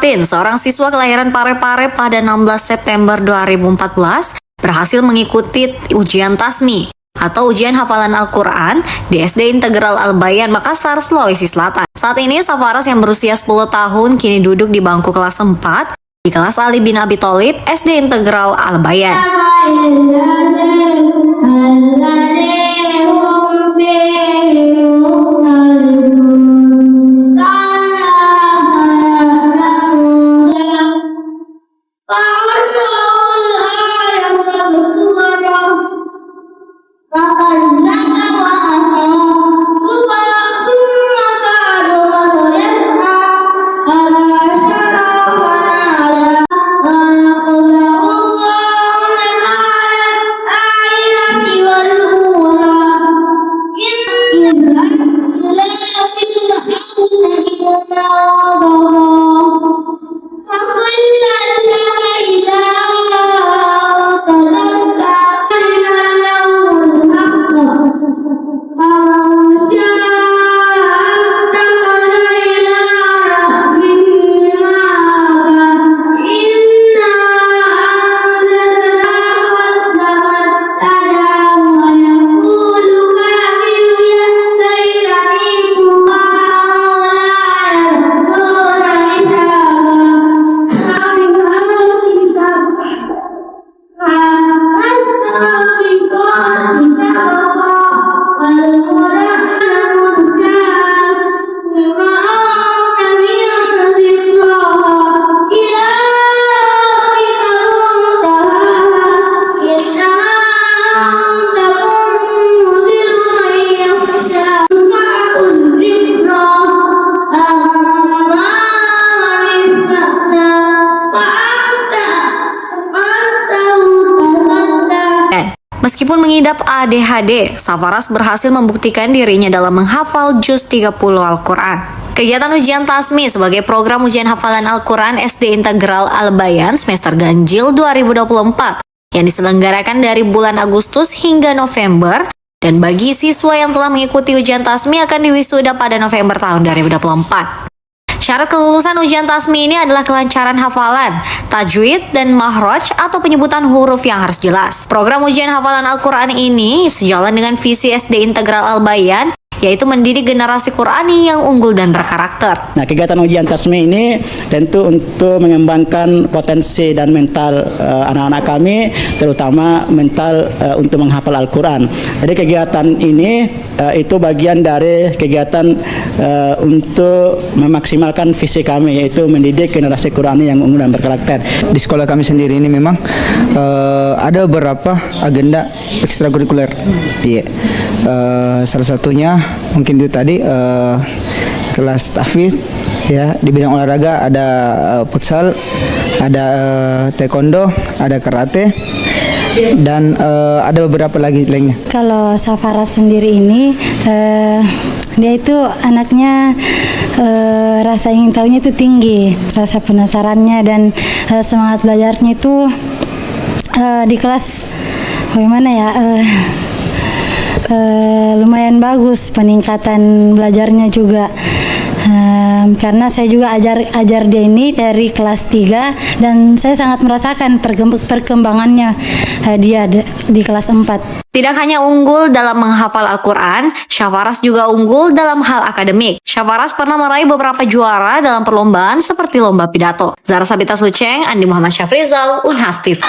Martin, seorang siswa kelahiran Parepare pada 16 September 2014, berhasil mengikuti ujian tasmi atau ujian hafalan Al-Quran di SD Integral Al-Bayan, Makassar, Sulawesi Selatan. Saat ini Safaras yang berusia 10 tahun kini duduk di bangku kelas 4 di kelas Ali bin Abi Thalib SD Integral Al-Bayan. Meskipun mengidap ADHD, Safaras berhasil membuktikan dirinya dalam menghafal juz 30 Al-Quran. Kegiatan ujian tasmi sebagai program ujian hafalan Al-Quran SD Integral Al-Bayan semester ganjil 2024 yang diselenggarakan dari bulan Agustus hingga November, dan bagi siswa yang telah mengikuti ujian tasmi akan diwisuda pada November tahun 2024. Syarat kelulusan ujian tasmi ini adalah kelancaran hafalan, tajwid, dan mahraj atau penyebutan huruf yang harus jelas. Program ujian hafalan Al-Quran ini sejalan dengan visi SD Integral Al-Bayan, yaitu mendidik generasi Qurani yang unggul dan berkarakter. Nah, kegiatan ujian tasmi ini tentu untuk mengembangkan potensi dan mental anak-anak kami, terutama mental untuk menghafal Al-Quran. Jadi kegiatan ini itu bagian dari kegiatan untuk memaksimalkan visi kami, yaitu mendidik generasi Qurani yang unggul dan berkarakter. Di sekolah kami sendiri ini memang ada beberapa agenda ekstrakurikuler. Iya. Salah satunya mungkin itu tadi kelas tahfiz, ya, di bidang olahraga ada futsal, ada taekwondo, ada karate, dan ada beberapa lagi lainnya. Kalau Safaras sendiri ini dia itu anaknya rasa ingin tahunya itu tinggi, rasa penasarannya dan semangat belajarnya itu di kelas bagaimana ya, lumayan bagus peningkatan belajarnya juga. Karena saya juga ajar dia ini dari kelas 3 dan saya sangat merasakan perkembangannya dia di kelas 4. Tidak hanya unggul dalam menghafal Al-Quran, Safaras juga unggul dalam hal akademik. Safaras pernah meraih beberapa juara dalam perlombaan seperti lomba pidato. Zara Sabita Suceng, Andi Muhammad Syafrizal, Unhas TV.